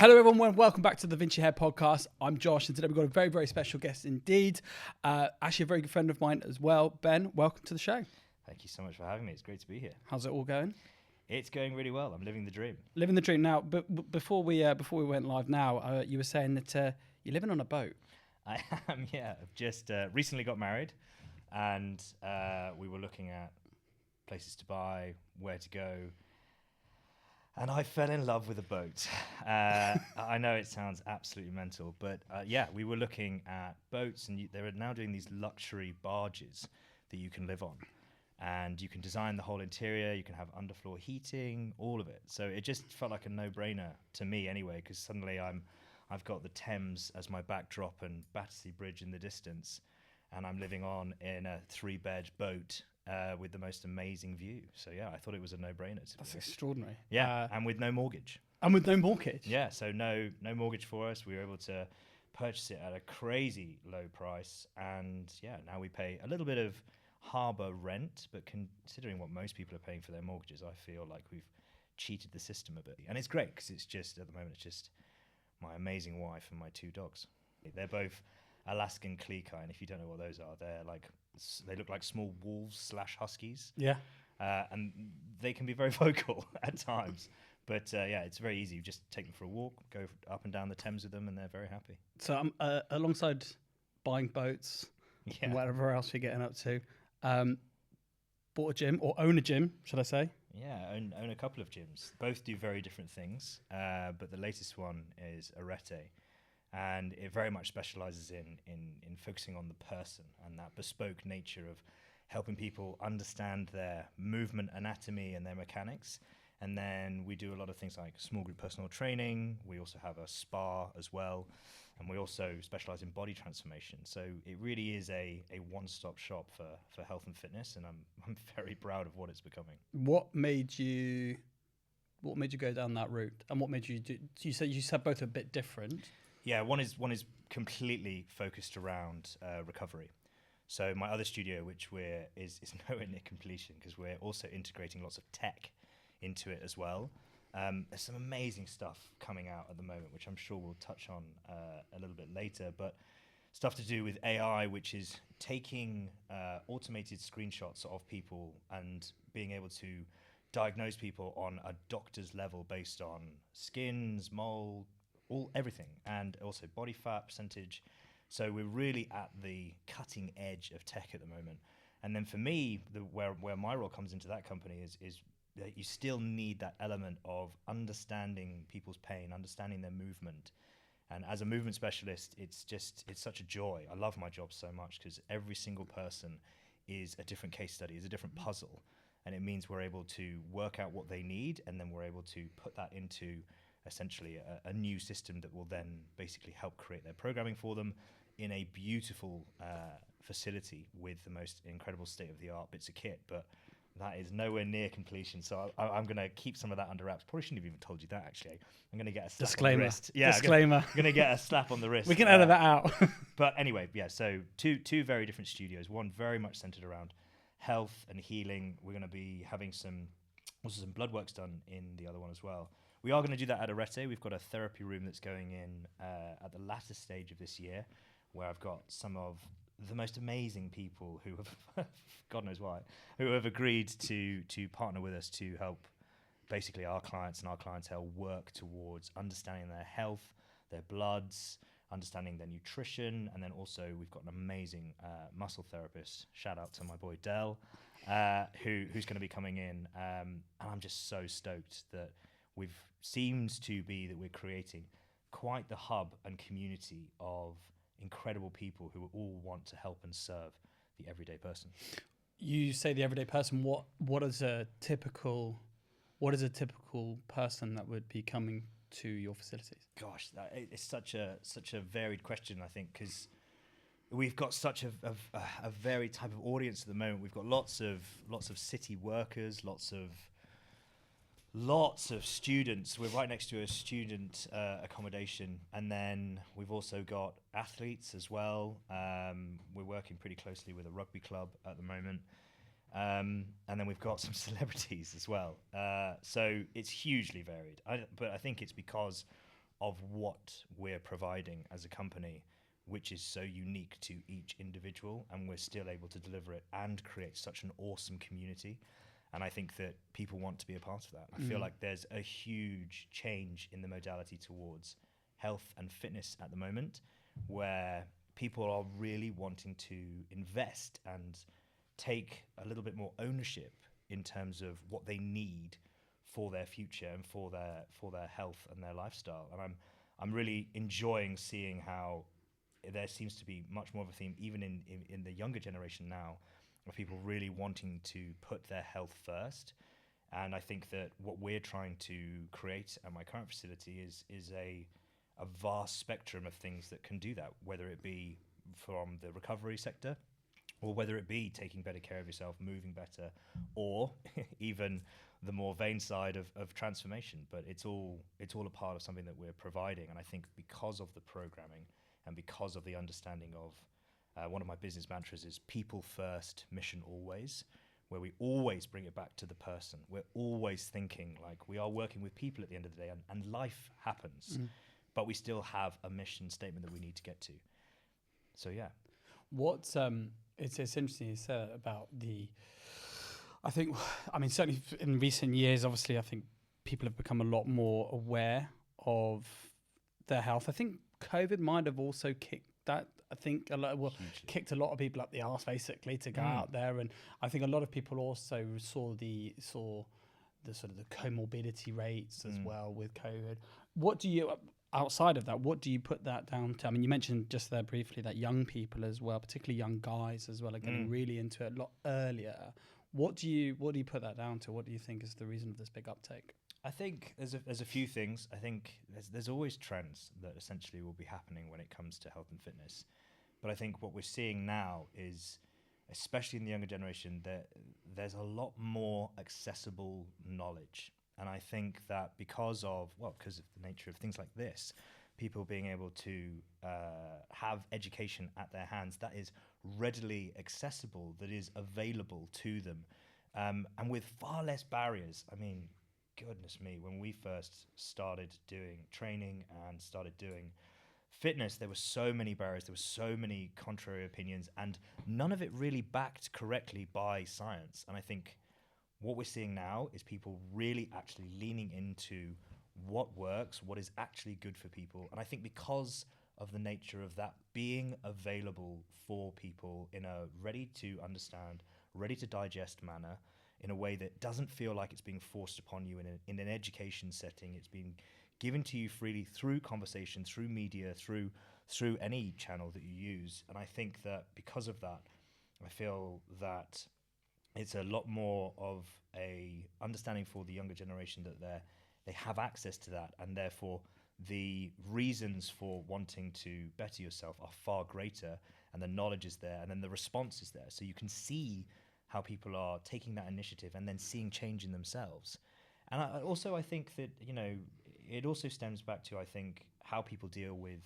Hello everyone, welcome back to the Vinci Hair Podcast. I'm Josh and today we've got a very, very special guest indeed. Actually a very good friend of mine as well. Ben, welcome to the show. Thank you so much for having me. It's great to be here. How's it all going? It's going really well. I'm living the dream. Living the dream now, but before we went live now, you were saying that you're living on a boat. I am, yeah. I've just recently got married and we were looking at places to buy, where to go. And I fell in love with a boat. I know it sounds absolutely mental, but yeah, we were looking at boats, and they were now doing these luxury barges that you can live on. And you can design the whole interior, you can have underfloor heating, all of it. So it just felt like a no-brainer to me anyway, because suddenly I've got the Thames as my backdrop and Battersea Bridge in the distance, and I'm living on in a 3-bed boat with the most amazing view. So yeah, I thought it was a no-brainer. That's extraordinary. Yeah, and with no mortgage. And with no mortgage? Yeah, so no mortgage for us. We were able to purchase it at a crazy low price. And yeah, now we pay a little bit of Harper rent, but considering what most people are paying for their mortgages, I feel like we've cheated the system a bit. And it's great because it's just, at the moment, it's just my amazing wife and my 2 dogs. They're both Alaskan Klekai, and if you don't know what those are, they look like small wolves / huskies. Yeah. And they can be very vocal at times. But yeah, it's very easy. You just take them for a walk, go up and down the Thames with them, and they're very happy. So alongside buying boats and whatever else you're getting up to, bought a gym, or own a gym, should I say? Yeah, own a couple of gyms. Both do very different things, but the latest one is Arete. And it very much specializes in focusing on the person and that bespoke nature of helping people understand their movement anatomy and their mechanics. And then we do a lot of things like small group personal training. We also have a spa as well. And we also specialize in body transformation. So it really is a one-stop shop for health and fitness. And I'm very proud of what it's becoming. What made you go down that route? And what made you do? You said both are a bit different. Yeah, one is completely focused around recovery. So my other studio, which is nowhere near completion because we're also integrating lots of tech into it as well. There's some amazing stuff coming out at the moment, which I'm sure we'll touch on a little bit later. But stuff to do with AI, which is taking automated screenshots of people and being able to diagnose people on a doctor's level based on skins, mold, everything, and also body fat percentage. So we're really at the cutting edge of tech at the moment. And then for me, where my role comes into that company is that you still need that element of understanding people's pain, understanding their movement. And as a movement specialist, it's such a joy. I love my job so much because every single person is a different case study, is a different puzzle. And it means we're able to work out what they need, and then we're able to put that into essentially a new system that will then basically help create their programming for them in a beautiful facility with the most incredible state-of-the-art bits of kit. But that is nowhere near completion, so I'm going to keep some of that under wraps. Probably shouldn't have even told you that, actually. I'm going to get a slap on the wrist. Yeah, Disclaimer. I'm going to get a slap on the wrist. We can edit that out. But anyway, yeah, so two very different studios. One very much centered around health and healing. We're going to be having some blood works done in the other one as well. We are going to do that at Arete. We've got a therapy room that's going in at the latter stage of this year, where I've got some of the most amazing people who have, God knows why, who have agreed to partner with us to help basically our clients and our clientele work towards understanding their health, their bloods, understanding their nutrition, and then also we've got an amazing muscle therapist. Shout out to my boy Dell, who's going to be coming in, and I'm just so stoked that seems to be that we're creating quite the hub and community of incredible people who all want to help and serve the everyday person. You say the everyday person. What is a typical person that would be coming to your facilities? Gosh, it's such a varied question, I think, because we've got such a varied type of audience at the moment. We've got lots of city workers, lots of students. We're right next to a student accommodation, and then we've also got athletes as well. We're working pretty closely with a rugby club at the moment, and then we've got some celebrities as well. So it's hugely varied. But I think it's because of what we're providing as a company, which is so unique to each individual, and we're still able to deliver it and create such an awesome community. And I think that people want to be a part of that. I feel like there's a huge change in the modality towards health and fitness at the moment, where people are really wanting to invest and take a little bit more ownership in terms of what they need for their future and for their health and their lifestyle. And I'm really enjoying seeing how there seems to be much more of a theme, even in the younger generation now, of people really wanting to put their health first. And I think that what we're trying to create at my current facility is a vast spectrum of things that can do that, whether it be from the recovery sector, or whether it be taking better care of yourself, moving better, or even the more vain side of transformation. But it's all a part of something that we're providing. And I think because of the programming and because of the understanding of one of my business mantras is people first, mission always, where we always bring it back to the person. We're always thinking like we are working with people at the end of the day, and life happens, but we still have a mission statement that we need to get to. So yeah. What's it's interesting you said about I mean certainly in recent years, obviously I think people have become a lot more aware of their health. I think COVID might have also kicked that. I think kicked a lot of people up the arse basically to go out there, and I think a lot of people also saw the sort of the comorbidity rates as well with COVID. What do you, outside of that, what do you put that down to? I mean, you mentioned just there briefly that young people as well, particularly young guys as well, are getting really into it a lot earlier. What do you put that down to? What do you think is the reason of this big uptake? I think there's a few things. I think there's always trends that essentially will be happening when it comes to health and fitness. But I think what we're seeing now is, especially in the younger generation, that there's a lot more accessible knowledge. And I think that because of the nature of things like this, people being able to have education at their hands that is readily accessible, that is available to them, and with far less barriers. I mean, goodness me, when we first started doing training and started doing fitness, there were so many barriers, there were so many contrary opinions, and none of it really backed correctly by science. And I think what we're seeing now is people really actually leaning into what works, what is actually good for people. And I think because of the nature of that being available for people in a ready to understand, ready to digest manner, in a way that doesn't feel like it's being forced upon you in an education setting. It's being given to you freely through conversation, through media, through any channel that you use. And I think that because of that, I feel that it's a lot more of a understanding for the younger generation that they have access to that, and therefore the reasons for wanting to better yourself are far greater, and the knowledge is there, and then the response is there. So you can see how people are taking that initiative and then seeing change in themselves. And I think that, it also stems back to, I think, how people deal with,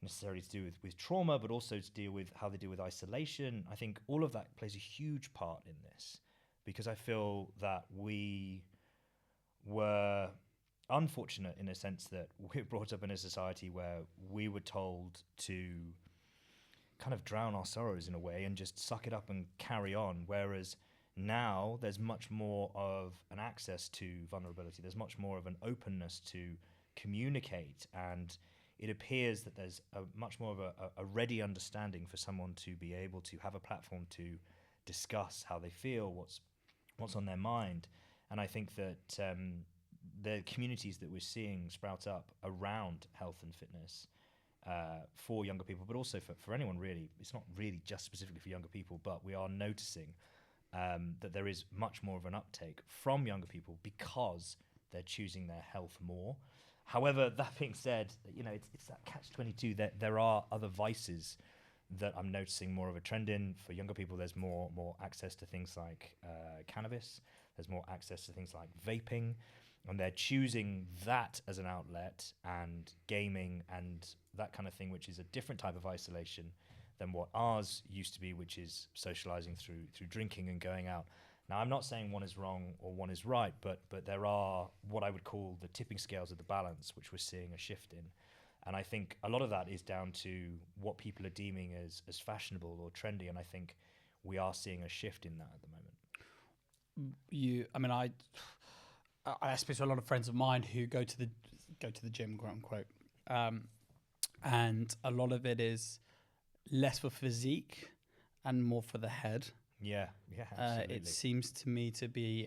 necessarily to do with trauma, but also to deal with how they deal with isolation. I think all of that plays a huge part in this, because I feel that we were unfortunate in a sense that we were brought up in a society where we were told to kind of drown our sorrows in a way and just suck it up and carry on, whereas now there's much more of an access to vulnerability, there's much more of an openness to communicate, and it appears that there's much more of a ready understanding for someone to be able to have a platform to discuss how they feel, what's on their mind. And I think that the communities that we're seeing sprout up around health and fitness for younger people, but also for anyone really. It's not really just specifically for younger people, but we are noticing that there is much more of an uptake from younger people because they're choosing their health more. However, that being said, it's that catch-22 that there are other vices that I'm noticing more of a trend in. For younger people, there's more access to things like cannabis. There's more access to things like vaping, and they're choosing that as an outlet, and gaming and that kind of thing, which is a different type of isolation than what ours used to be, which is socializing through drinking and going out Now, I'm not saying one is wrong or one is right, but there are what I would call the tipping scales of the balance, which we're seeing a shift in. And I think a lot of that is down to what people are deeming as fashionable or trendy. And I think we are seeing a shift in that at the moment. I mean, I speak to a lot of friends of mine who go to the gym, quote unquote, and a lot of it is less for physique and more for the head. Yeah, absolutely. It seems to me to be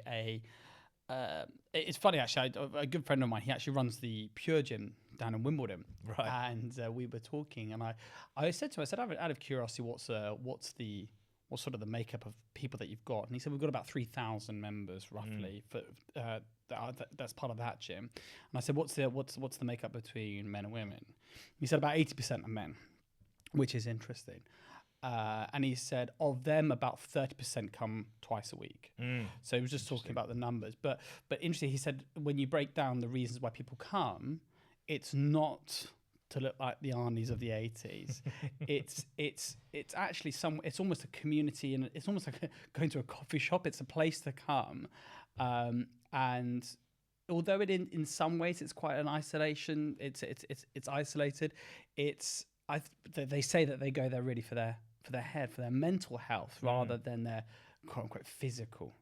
it's funny actually. A good friend of mine, he actually runs the Pure Gym down in Wimbledon, right? And we were talking, and I said to him, out of curiosity, what's sort of the makeup of people that you've got? And he said we've got about 3,000 members roughly for that's part of that gym. And I said what's the makeup between men and women? He said about 80% are men, which is interesting. And he said of them about 30% come twice a week. So he was just talking about the numbers, but interesting. He said when you break down the reasons why people come, it's not to look like the Arnies of the 80s. it's actually it's almost a community, and it's almost like going to a coffee shop. It's a place to come, and although it in some ways it's quite an isolation, it's isolated. They say that they go there really for their head, for their mental health, rather than their quote unquote physical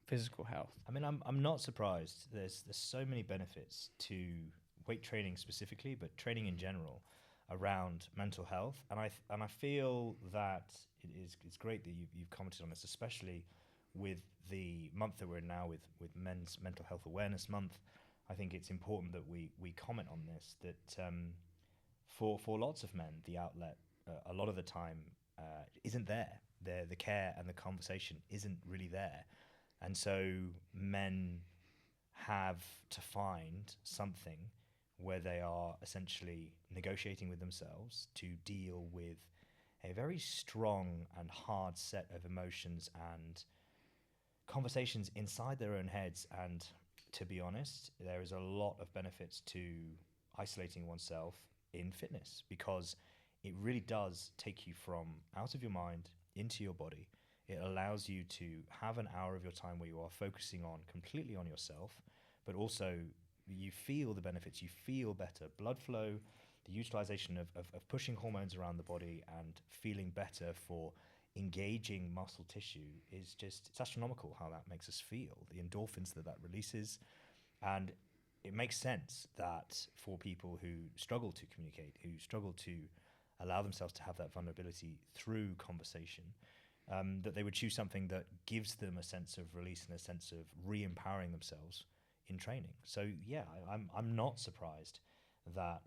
health. I mean, I'm not surprised. There's so many benefits to weight training specifically, but training in general around mental health, and I feel that it's great that you've commented on this, especially with the month that we're in now with Men's Mental Health Awareness Month. I think it's important that we comment on this, that for lots of men, the outlet a lot of the time isn't there. The care and the conversation isn't really there, and so men have to find something where they are essentially negotiating with themselves to deal with a very strong and hard set of emotions and conversations inside their own heads. And to be honest, there is a lot of benefits to isolating oneself in fitness, because it really does take you from out of your mind into your body. It allows you to have an hour of your time where you are focusing completely on yourself, but also you feel the benefits, you feel better blood flow, the utilization of pushing hormones around the body and feeling better for engaging muscle tissue is just, it's astronomical how that makes us feel, the endorphins that releases. And it makes sense that for people who struggle to communicate, who struggle to allow themselves to have that vulnerability through conversation, that they would choose something that gives them a sense of release and a sense of re-empowering themselves in training. So yeah, I'm not surprised that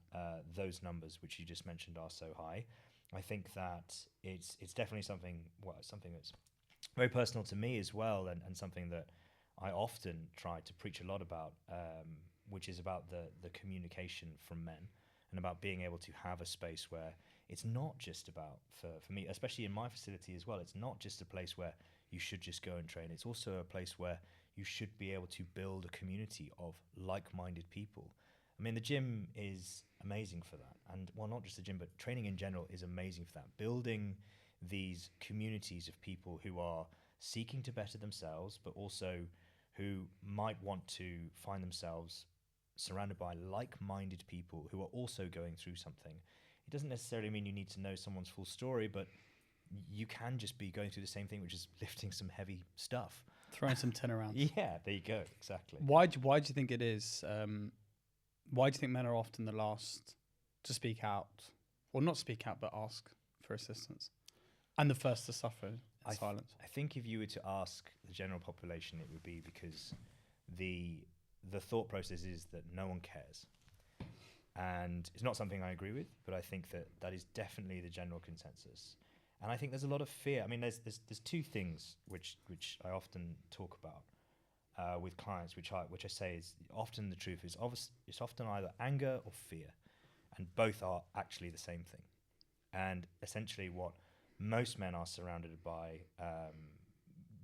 those numbers which you just mentioned are so high. I think that it's definitely something that's very personal to me as well, and something that I often try to preach a lot about, which is about the communication from men, and about being able to have a space where it's not just about, for me, especially in my facility as well, it's not just a place where you should just go and train. It's also a place where you should be able to build a community of like-minded people. I mean, the gym is amazing for that. And well, not just the gym, but training in general is amazing for that. Building these communities of people who are seeking to better themselves, but also who might want to find themselves surrounded by like-minded people who are also going through something. It doesn't necessarily mean you need to know someone's full story, but you can just be going through the same thing, which is lifting some heavy stuff. Throwing some tin around. Yeah, there you go, exactly. Why do you think it is? Why do you think men are often the last to speak out? Or not speak out, but ask for assistance? And the first to suffer in silence? I think if you were to ask the general population, it would be because the thought process is that no one cares. And it's not something I agree with, but I think that is definitely the general consensus. And I think there's a lot of fear. I mean, there's two things which I often talk about with clients, which I say is often the truth is it's often either anger or fear, and both are actually the same thing. And essentially, what most men are surrounded by,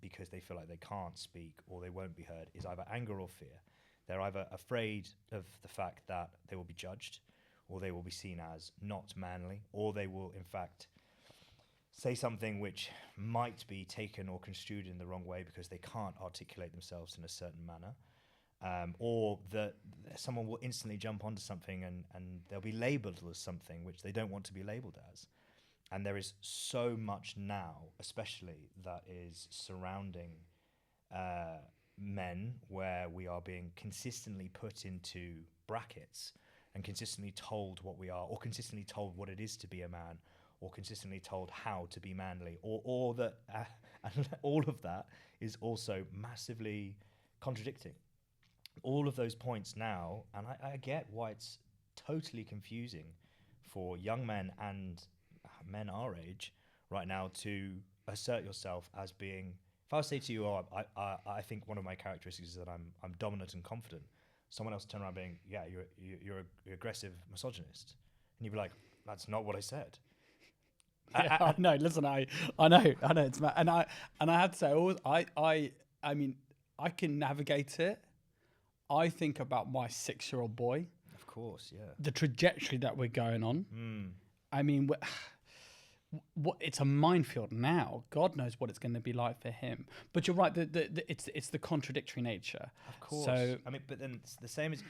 because they feel like they can't speak or they won't be heard, is either anger or fear. They're either afraid of the fact that they will be judged, or they will be seen as not manly, or they will, in fact, say something which might be taken or construed in the wrong way because they can't articulate themselves in a certain manner, or that someone will instantly jump onto something and they'll be labeled as something which they don't want to be labeled as. And there is so much now, especially, that is surrounding men, where we are being consistently put into brackets and consistently told what we are, or consistently told what it is to be a man, or consistently told how to be manly, or that, and all of that is also massively contradicting. All of those points now, and I get why it's totally confusing for young men and men our age right now to assert yourself as being. If I say to you, "Oh, I think one of my characteristics is that I'm dominant and confident," someone else turn around being, "Yeah, you're aggressive misogynist," and you'd be like, "That's not what I said." Yeah, I know. Listen, I know. It's and I have to say, I mean, I can navigate it. I think about my 6-year-old boy. Of course, yeah. The trajectory that we're going on. I mean, what it's a minefield now. God knows what it's going to be like for him. But you're right. It's the contradictory nature. Of course. So I mean, but then it's the same as.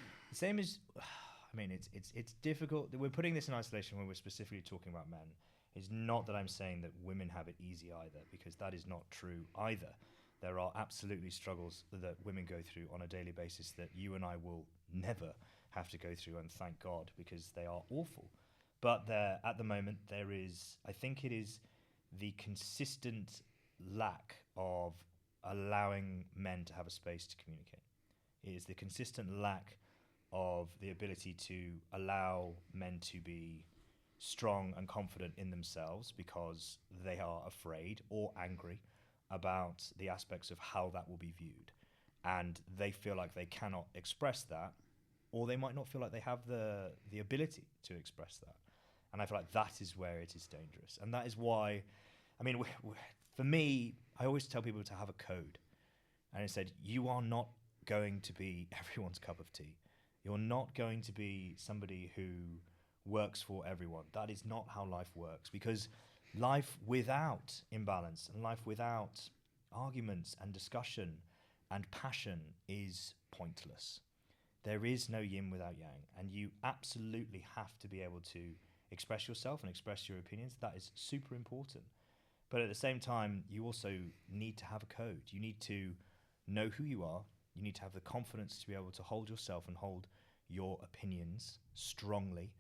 I mean, it's difficult. We're putting this in isolation when we're specifically talking about men. It's not that I'm saying that women have it easy either, because that is not true either. There are absolutely struggles that women go through on a daily basis that you and I will never have to go through, and thank God, because they are awful. But at the moment, there is, I think it is the consistent lack of allowing men to have a space to communicate. It is the consistent lack of the ability to allow men to be strong and confident in themselves because they are afraid or angry about the aspects of how that will be viewed. And they feel like they cannot express that, or they might not feel like they have the ability to express that. And I feel like that is where it is dangerous. And that is why, I mean, for me, I always tell people to have a code. And I said, you are not going to be everyone's cup of tea. You're not going to be somebody who works for everyone. That is not how life works, because life without imbalance and life without arguments and discussion and passion is pointless. There is no yin without yang, and you absolutely have to be able to express yourself and express your opinions. That is super important. But at the same time, you also need to have a code. You need to know who you are. You need to have the confidence to be able to hold yourself and hold your opinions strongly.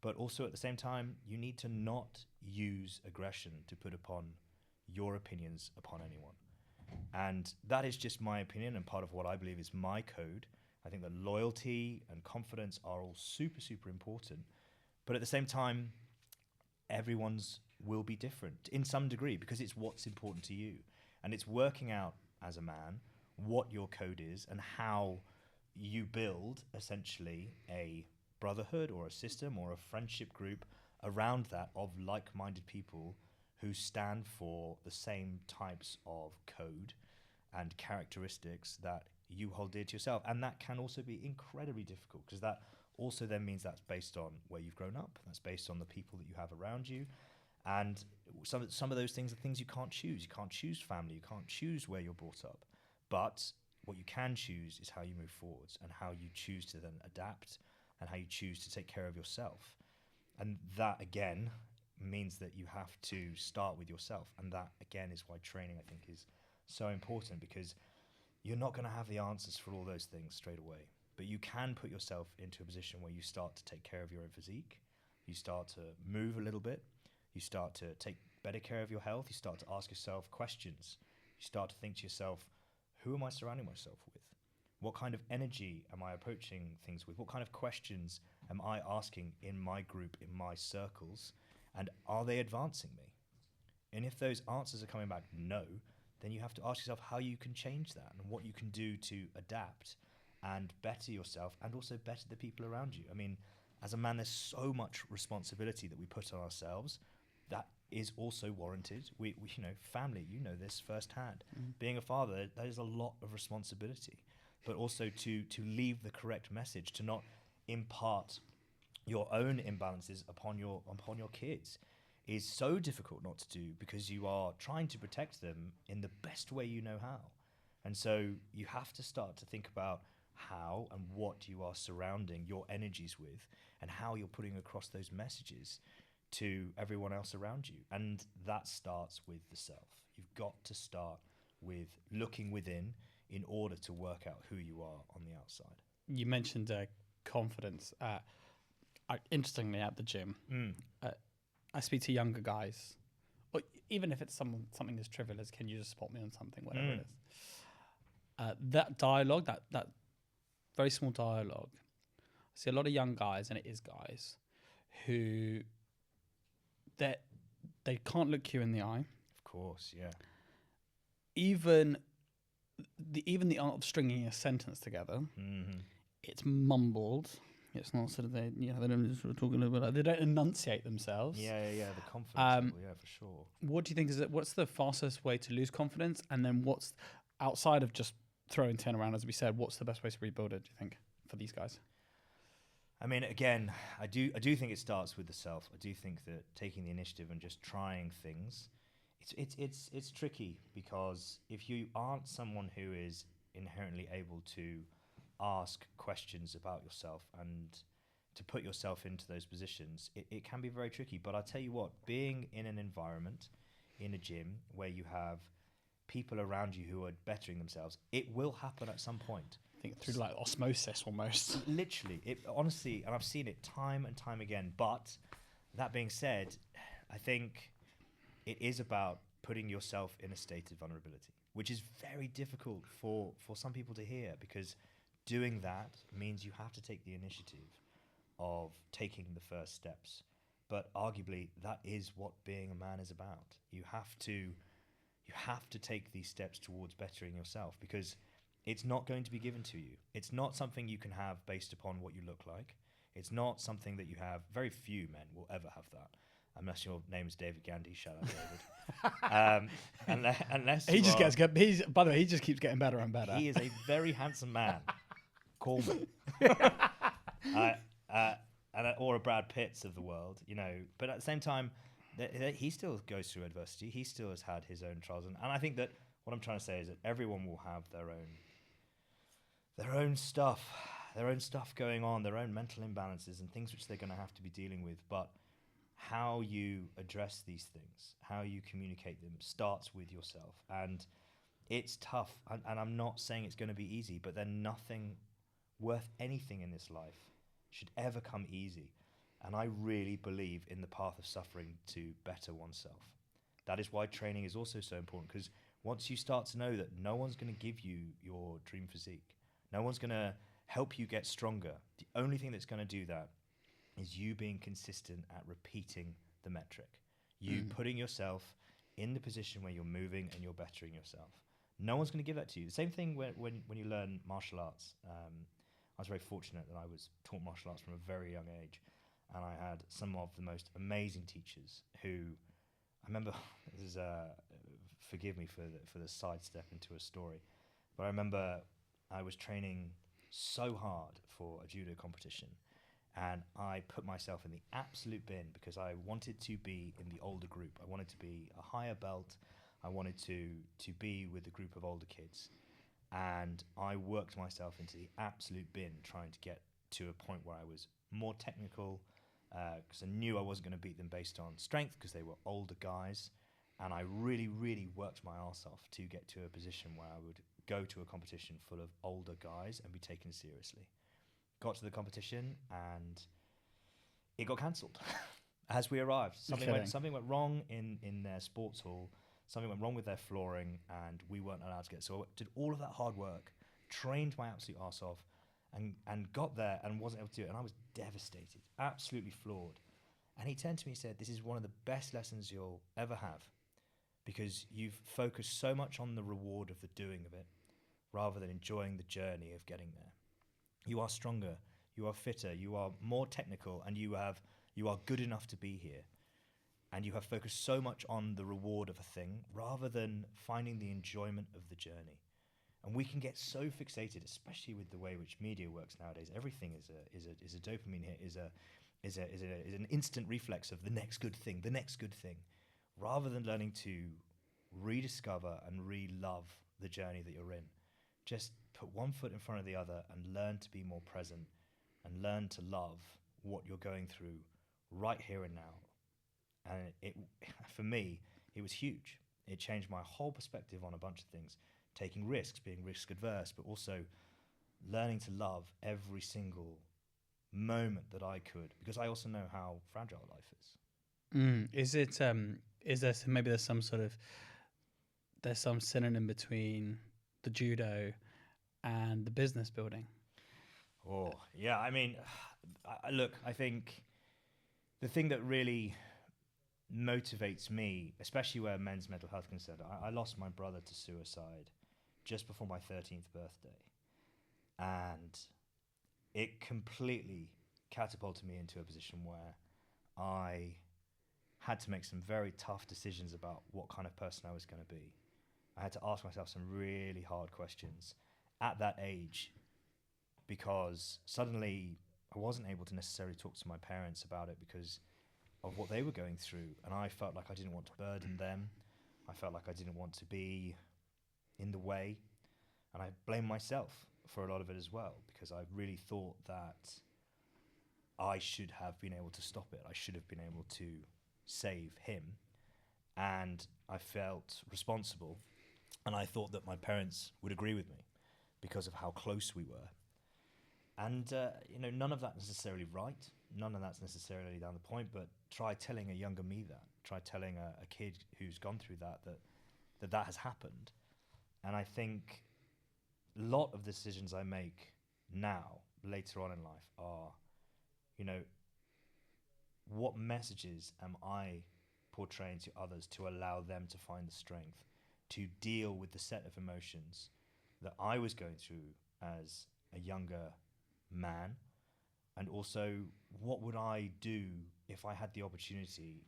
But also at the same time, you need to not use aggression to put upon your opinions upon anyone. And that is just my opinion and part of what I believe is my code. I think that loyalty and confidence are all super, super important. But at the same time, everyone's will be different in some degree, because it's what's important to you. And it's working out as a man what your code is and how you build essentially a brotherhood or a system or a friendship group around that of like-minded people who stand for the same types of code and characteristics that you hold dear to yourself. And that can also be incredibly difficult, because that also then means that's based on where you've grown up, that's based on the people that you have around you. And some of those things are things you can't choose. You can't choose family, you can't choose where you're brought up. But what you can choose is how you move forwards and how you choose to then adapt and how you choose to take care of yourself. And that, again, means that you have to start with yourself. And that, again, is why training, I think, is so important, because you're not going to have the answers for all those things straight away. But you can put yourself into a position where you start to take care of your own physique, you start to move a little bit, you start to take better care of your health, you start to ask yourself questions, you start to think to yourself, who am I surrounding myself with? What kind of energy am I approaching things with? What kind of questions am I asking in my group, in my circles? And are they advancing me? And if those answers are coming back no, then you have to ask yourself how you can change that and what you can do to adapt and better yourself and also better the people around you. I mean, as a man, there's so much responsibility that we put on ourselves that is also warranted. We family, you know this firsthand. Being a father, that is a lot of responsibility, but also to leave the correct message, to not impart your own imbalances upon your kids. is so difficult not to do because you are trying to protect them in the best way you know how. And so you have to start to think about how and what you are surrounding your energies with and how you're putting across those messages to everyone else around you. And that starts with the self. You've got to start with looking within in order to work out who you are on the outside. You mentioned confidence. Interestingly, at the gym, I speak to younger guys, or even if it's something as trivial as "Can you just spot me on something?" Whatever it is. That dialogue, that very small dialogue. I see a lot of young guys, and it is guys, who they can't look you in the eye. Of course, yeah. Even the art of stringing a sentence together, it's mumbled. It's not sort of they don't just sort of talk a little bit. They don't enunciate themselves. Yeah. The confidence level, yeah, for sure. What do you think is it? What's the fastest way to lose confidence? And then what's outside of just throwing 10 around, as we said, what's the best way to rebuild it, do you think, for these guys? I mean, again, I do think it starts with the self. I do think that taking the initiative and just trying things, it's tricky, because if you aren't someone who is inherently able to ask questions about yourself and to put yourself into those positions, it can be very tricky. But I'll tell you what, being in an environment, in a gym, where you have people around you who are bettering themselves, it will happen at some point. I think through like osmosis almost. Literally, honestly, and I've seen it time and time again. But that being said, I think it is about putting yourself in a state of vulnerability, which is very difficult for some people to hear, because doing that means you have to take the initiative of taking the first steps. But arguably, that is what being a man is about. You have to take these steps towards bettering yourself, because it's not going to be given to you. It's not something you can have based upon what you look like. It's not something that you have. Very few men will ever have that, unless your name is David Gandy. Shout out David. Unless he just gets good. By the way, he just keeps getting better and better. He is a very handsome man. Call me. Or a Brad Pitts of the world, But at the same time, he still goes through adversity. He still has had his own trials, and I think that what I'm trying to say is that everyone will have their own stuff going on, their own mental imbalances and things which they're going to have to be dealing with. But how you address these things, how you communicate them, starts with yourself. And it's tough. And I'm not saying it's going to be easy, but then nothing worth anything in this life should ever come easy. And I really believe in the path of suffering to better oneself. That is why training is also so important, because once you start to know that no one's going to give you your dream physique, no one's going to help you get stronger, the only thing that's going to do that is you being consistent at repeating the metric. You putting yourself in the position where you're moving and you're bettering yourself. No one's going to give that to you. The same thing when you learn martial arts. I was very fortunate that I was taught martial arts from a very young age, and I had some of the most amazing teachers who, I remember, this is forgive me for the sidestep into a story, but I remember I was training so hard for a judo competition, and I put myself in the absolute bin because I wanted to be in the older group. I wanted to be a higher belt. I wanted to be with a group of older kids. And I worked myself into the absolute bin trying to get to a point where I was more technical, because I knew I wasn't going to beat them based on strength because they were older guys. And I really, really worked my arse off to get to a position where I would go to a competition full of older guys and be taken seriously. Got to the competition and it got cancelled as we arrived. Something went wrong in their sports hall. Something went wrong with their flooring, and we weren't allowed to get. So I did all of that hard work, trained my absolute arse off, and got there and wasn't able to do it. And I was devastated, absolutely floored. And he turned to me and said, "This is one of the best lessons you'll ever have, because you've focused so much on the reward of the doing of it, rather than enjoying the journey of getting there. You are stronger, you are fitter, you are more technical, and you are good enough to be here. And you have focused so much on the reward of a thing rather than finding the enjoyment of the journey." And we can get so fixated, especially with the way which media works nowadays. Everything is a dopamine hit, is an instant reflex of the next good thing, rather than learning to rediscover and re-love the journey that you're in. Just put one foot in front of the other and learn to be more present and learn to love what you're going through right here and now. And it for me, it was huge. It changed my whole perspective on a bunch of things. Taking risks, being risk adverse, but also learning to love every single moment that I could, because I also know how fragile life is. Is it is there maybe there's some synonym between the judo and the business building? Oh yeah, I mean, look, I think the thing that really motivates me, especially where men's mental health is concerned, I lost my brother to suicide just before my 13th birthday, and it completely catapulted me into a position where I had to make some very tough decisions about what kind of person I was going to be. I had to ask myself some really hard questions at that age, because suddenly I wasn't able to necessarily talk to my parents about it because of what they were going through, and I felt like I didn't want to burden them. I felt like I didn't want to be in the way, and I blame myself for a lot of it as well, because I really thought that I should have been able to stop it. I should have been able to save him, and I felt responsible, and I thought that my parents would agree with me because of how close we were. And none of that necessarily right, none of that's necessarily down the point, but try telling a younger me that, try telling a kid who's gone through that has happened. And I think a lot of the decisions I make now, later on in life, are, what messages am I portraying to others to allow them to find the strength to deal with the set of emotions that I was going through as a younger man? And also, what would I do if I had the opportunity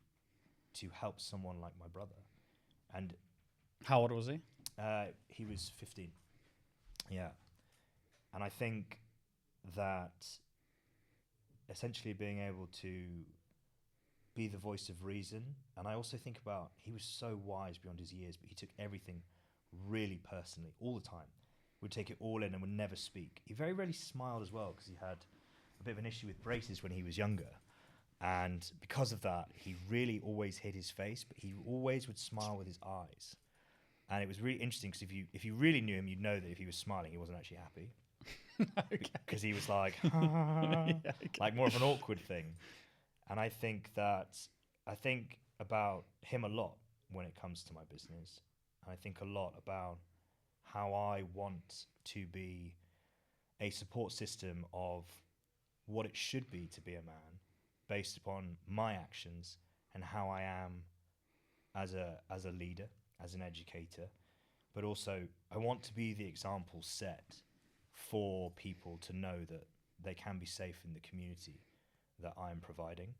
to help someone like my brother? And How old was he? he was 15. Yeah. And I think that essentially being able to be the voice of reason, and I also think about, he was so wise beyond his years, but he took everything really personally all the time. Would take it all in and would never speak. He very rarely smiled as well, because he had a bit of an issue with braces when he was younger. And because of that, he really always hid his face, but he always would smile with his eyes. And it was really interesting, because if you really knew him, you'd know that if he was smiling, he wasn't actually happy. Because he was like, like more of an awkward thing. And I think about him a lot when it comes to my business. And I think a lot about how I want to be a support system of what it should be to be a man, based upon my actions and how I am as a leader, as an educator. But also, I want to be the example set for people to know that they can be safe in the community that I'm providing.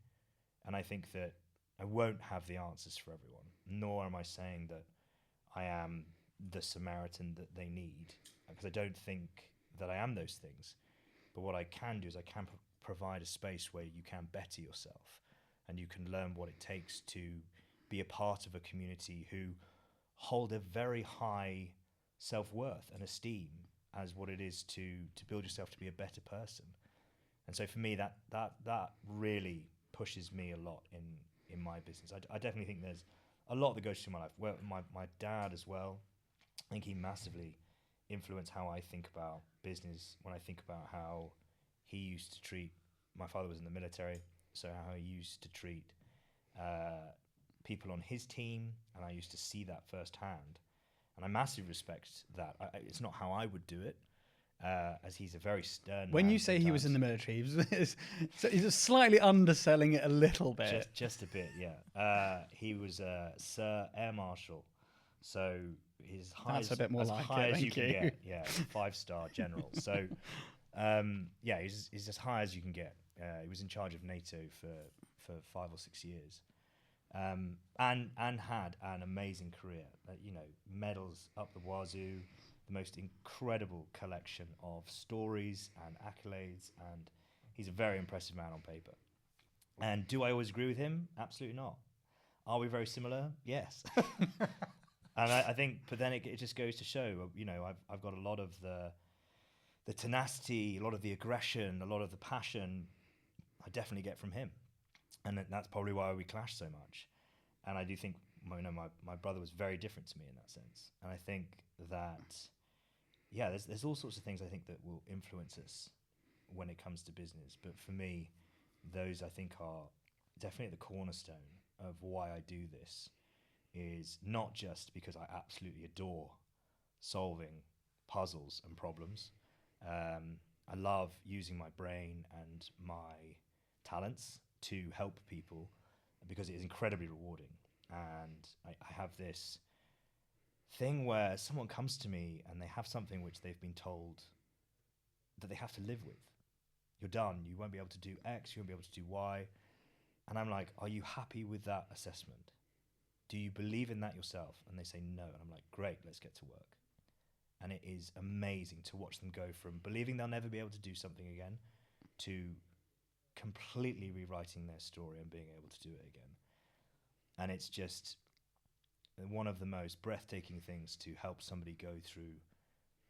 And I think that I won't have the answers for everyone, nor am I saying that I am the Samaritan that they need, because I don't think that I am those things. But what I can do is I can provide a space where you can better yourself and you can learn what it takes to be a part of a community who hold a very high self-worth and esteem as what it is to build yourself to be a better person. And so for me, that really pushes me a lot in my business. I definitely think there's a lot that goes through my life. Well, my dad as well, I think he massively influenced how I think about business, when I think about how he used to treat, my father was in the military, so how he used to treat people on his team, and I used to see that firsthand. And I massively respect that. It's not how I would do it, as he's a very stern When man you say he was in the sometimes. military, so he's slightly underselling it a little bit. Just a bit, yeah. He was Sir Air Marshal, so he's That's a bit more as like high it, as you thank can you. get. Yeah, 5-star general. So, yeah, he's as high as you can get. He was in charge of NATO for 5 or 6 years, and had an amazing career. Medals up the wazoo, the most incredible collection of stories and accolades, and he's a very impressive man on paper. And do I always agree with him? Absolutely not. Are we very similar? Yes. And I think, but then it just goes to show, I've got a lot of the tenacity, a lot of the aggression, a lot of the passion I definitely get from him. And that's probably why we clash so much. And I do think, my brother was very different to me in that sense. And I think that, there's all sorts of things I think that will influence us when it comes to business. But for me, those I think are definitely the cornerstone of why I do this, is not just because I absolutely adore solving puzzles and problems. I love using my brain and my talents to help people because it is incredibly rewarding. And I have this thing where someone comes to me and they have something which they've been told that they have to live with. You're done. You won't be able to do X. You won't be able to do Y. And I'm like, are you happy with that assessment? Do you believe in that yourself? And they say no. And I'm like, great, let's get to work. And it is amazing to watch them go from believing they'll never be able to do something again to completely rewriting their story and being able to do it again. And it's just one of the most breathtaking things to help somebody go through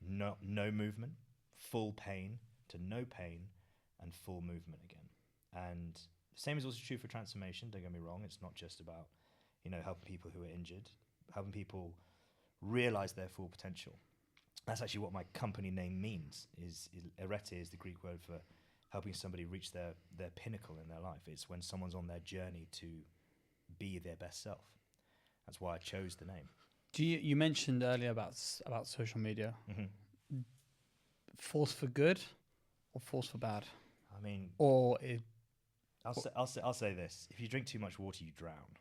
no movement, full pain, to no pain, and full movement again. And the same is also true for transformation. Don't get me wrong. It's not just about, helping people who are injured, helping people realize their full potential. That's actually what my company name means. Is arete is the Greek word for helping somebody reach their pinnacle in their life. It's when someone's on their journey to be their best self. That's why I chose the name. You mentioned earlier about social media. Mm-hmm. Force for good or force for bad? I mean, I'll say this: if you drink too much water, you drown.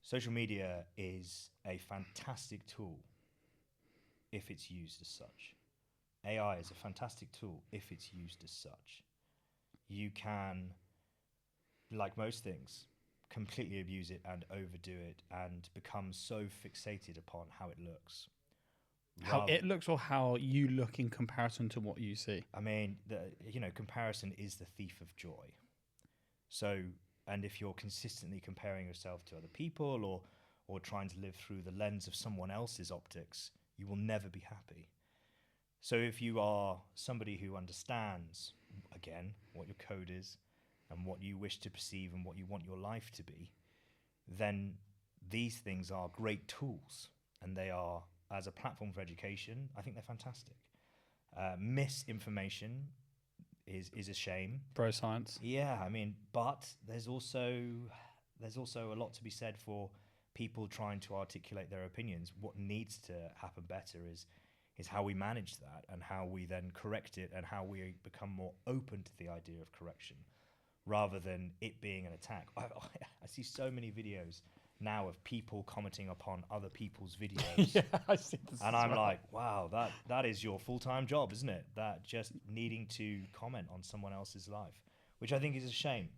Social media is a fantastic tool if it's used as such. AI is a fantastic tool if it's used as such. You can, like most things, completely abuse it and overdo it and become so fixated upon how it looks. How it looks or how you look in comparison to what you see? I mean, comparison is the thief of joy. So, and if you're consistently comparing yourself to other people or trying to live through the lens of someone else's optics, you will never be happy. So if you are somebody who understands, again, what your code is and what you wish to perceive and what you want your life to be, then these things are great tools, and they are, as a platform for education, I think they're fantastic. Misinformation is a shame. Bro science. Yeah, I mean, but there's also a lot to be said for people trying to articulate their opinions. What needs to happen better is how we manage that and how we then correct it and how we become more open to the idea of correction rather than it being an attack. I see so many videos now of people commenting upon other people's videos. Yeah, I see this. And I'm like, wow, that is your full-time job, isn't it? That just needing to comment on someone else's life, which I think is a shame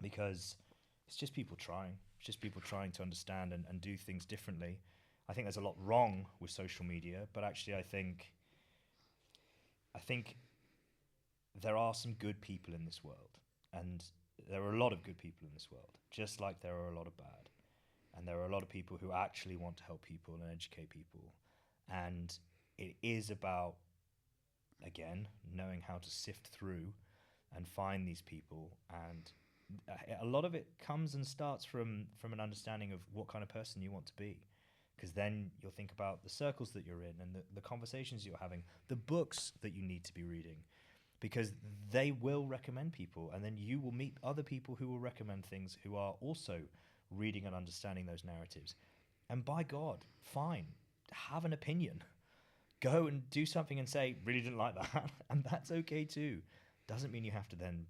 because it's just people trying. It's just people trying to understand and do things differently. I think there's a lot wrong with social media, but actually I think there are some good people in this world, and there are a lot of good people in this world, just like there are a lot of bad. And there are a lot of people who actually want to help people and educate people. And it is about, again, knowing how to sift through and find these people. And a lot of it comes and starts from an understanding of what kind of person you want to be. Because then you'll think about the circles that you're in and the conversations you're having, the books that you need to be reading. Because they will recommend people, and then you will meet other people who will recommend things who are also reading and understanding those narratives. And by God, fine, have an opinion. Go and do something and say, really didn't like that. And that's okay too. Doesn't mean you have to then,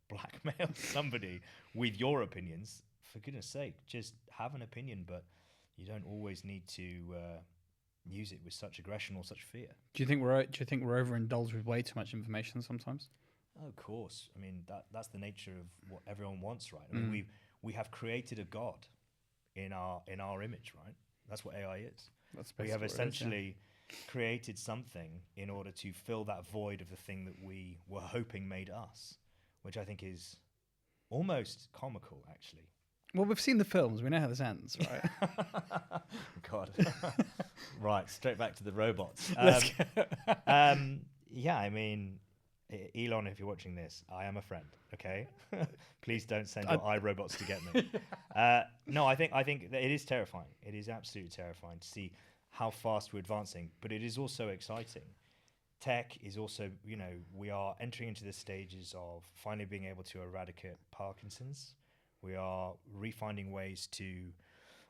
blackmail somebody with your opinions. For goodness sake, just have an opinion, but you don't always need to use it with such aggression or such fear. Do you think we're overindulged with way too much information sometimes? Oh, of course. I mean, that's the nature of what everyone wants, right? I mean, we have created a God in our image, right? That's what AI is. We have essentially created something in order to fill that void of the thing that we were hoping made us, which I think is almost comical, actually. Well, we've seen the films. We know how this ends, right? God. Right, straight back to the robots. Let's go. Yeah, I mean, Elon, if you're watching this, I am a friend. Okay, please don't send your iRobots to get me. No, I think that it is terrifying. It is absolutely terrifying to see how fast we're advancing, but it is also exciting. Tech is also, we are entering into the stages of finally being able to eradicate Parkinson's. We are refinding ways to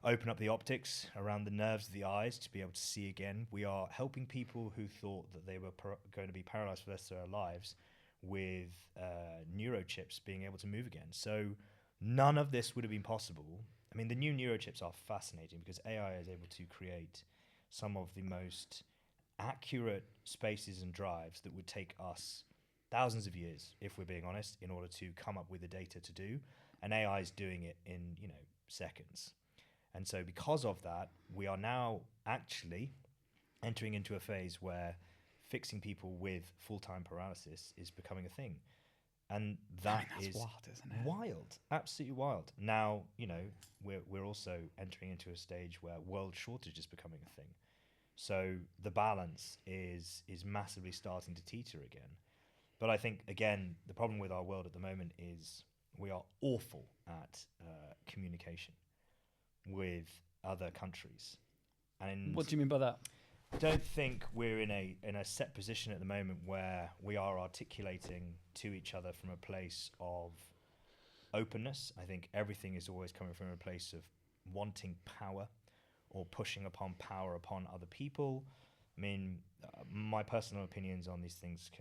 open up the optics around the nerves of the eyes to be able to see again. We are helping people who thought that they were going to be paralyzed for the rest of their lives with neurochips being able to move again. So none of this would have been possible. I mean, the new neurochips are fascinating because AI is able to create some of the most accurate spaces and drives that would take us thousands of years, if we're being honest, in order to come up with the data to do. And AI is doing it in, seconds. And so because of that, we are now actually entering into a phase where fixing people with full-time paralysis is becoming a thing. And that's wild, isn't it? Wild, absolutely wild. Now, we're also entering into a stage where world shortage is becoming a thing. So the balance is massively starting to teeter again. But I think, again, the problem with our world at the moment is we are awful at communication with other countries. And What do you mean by that? I don't think we're in a set position at the moment where we are articulating to each other from a place of openness. I think everything is always coming from a place of wanting power or pushing upon power upon other people. I mean, my personal opinions on these things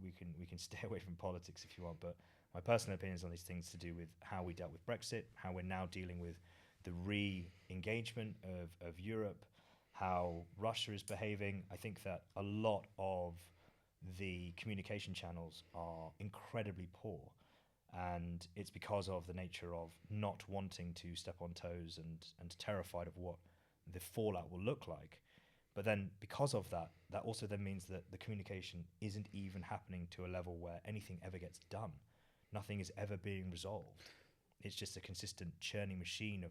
we can stay away from politics if you want, but my personal opinions on these things to do with how we dealt with Brexit, how we're now dealing with the re-engagement of Europe, how Russia is behaving. I think that a lot of the communication channels are incredibly poor, and it's because of the nature of not wanting to step on toes and terrified of what the fallout will look like. But then because of that, that also then means that the communication isn't even happening to a level where anything ever gets done. Nothing is ever being resolved. It's just a consistent churning machine of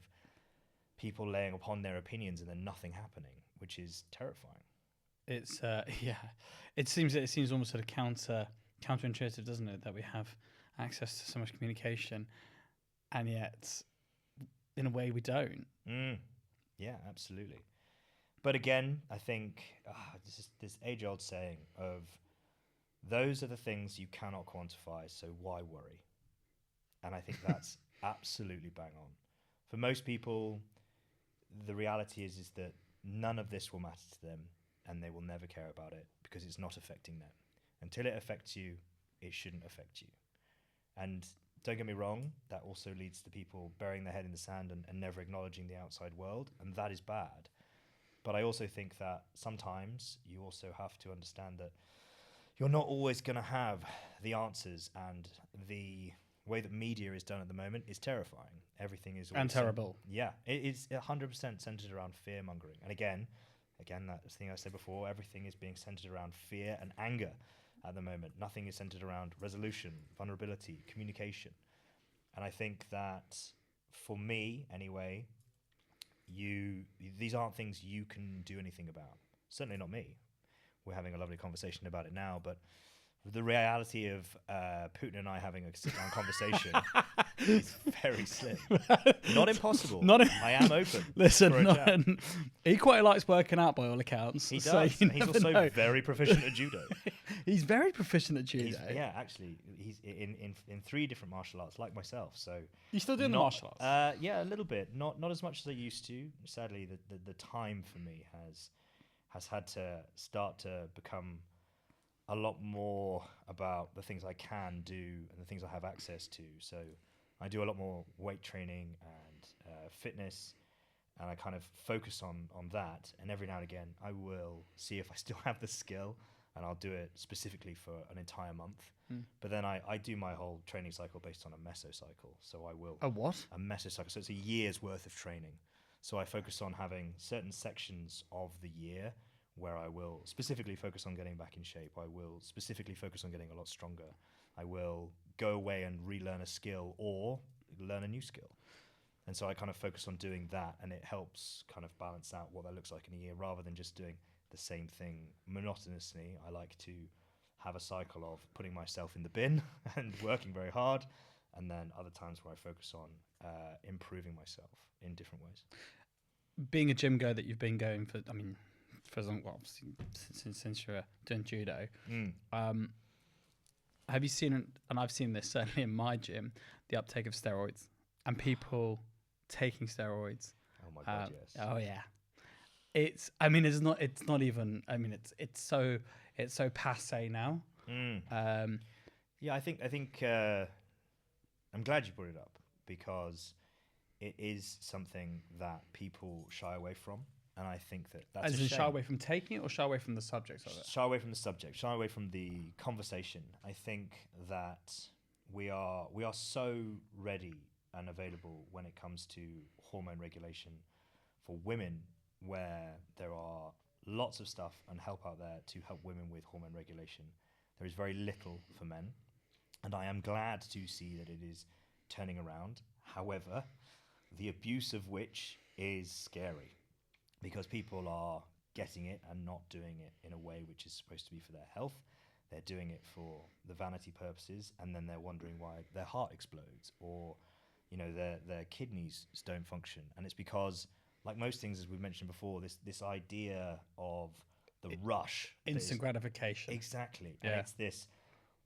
people laying upon their opinions and then nothing happening, which is terrifying. It's it seems almost sort of counterintuitive, doesn't it, that we have access to so much communication and yet in a way we don't. Yeah, absolutely. But again, I think this age-old saying of those are the things you cannot quantify, so why worry? And I think that's absolutely bang on. For most people, the reality is that none of this will matter to them and they will never care about it because it's not affecting them. Until it affects you, it shouldn't affect you. And don't get me wrong, that also leads to people burying their head in the sand and never acknowledging the outside world, and that is bad. But I also think that sometimes you also have to understand that you're not always going to have the answers, and the way that media is done at the moment is terrifying. Everything is always and terrible. Yeah, it is 100% centered around fear mongering. And again, that thing I said before, everything is being centered around fear and anger at the moment. Nothing is centered around resolution, vulnerability, communication. And I think that for me, anyway, these aren't things you can do anything about. Certainly not me. We're having a lovely conversation about it now, but the reality of Putin and I having a sit-down conversation is very slim. Not impossible. I am open. Listen, he quite likes working out by all accounts. He does. So he's also very proficient at judo. He's very proficient at judo. Actually, he's in 3 different martial arts, like myself. So you still doing the martial arts? Yeah, a little bit. Not as much as I used to. Sadly, the time for me has had to start to become a lot more about the things I can do and the things I have access to. So I do a lot more weight training and fitness, and I kind of focus on that. And every now and again, I will see if I still have the skill, and I'll do it specifically for an entire month. But then I do my whole training cycle based on a mesocycle. So I will... A what? A mesocycle. So it's a year's worth of training. So I focus on having certain sections of the year where I will specifically focus on getting back in shape. I will specifically focus on getting a lot stronger. I will go away and relearn a skill or learn a new skill. And so I kind of focus on doing that, and it helps kind of balance out what that looks like in a year rather than just doing the same thing monotonously. I like to have a cycle of putting myself in the bin and working very hard, and then other times where I focus on improving myself in different ways. Being a gym goer that you've been going for, I mean, for as long, well, obviously since you're doing judo, have you seen, and I've seen this certainly in my gym, the uptake of steroids and people taking steroids? Oh my God, yes. Oh yeah. It's not even, it's so passe now. Yeah, I think I'm glad you brought it up, because it is something that people shy away from, and I think that's as a in shame. shy away from taking it, or shy away from the subject of it? Shy away from the subject, shy away from the conversation. I think that we are so ready and available when it comes to hormone regulation for women, where there are lots of stuff and help out there to help women with hormone regulation. There is very little for men, and I am glad to see that it is turning around. However, the abuse of which is scary, because people are getting it and not doing it in a way which is supposed to be for their health. They're doing it for the vanity purposes, and then they're wondering why their heart explodes, or their kidneys don't function. And it's because, like most things, as we've mentioned before, this idea of the rush, instant gratification. Exactly. Yeah. And it's this,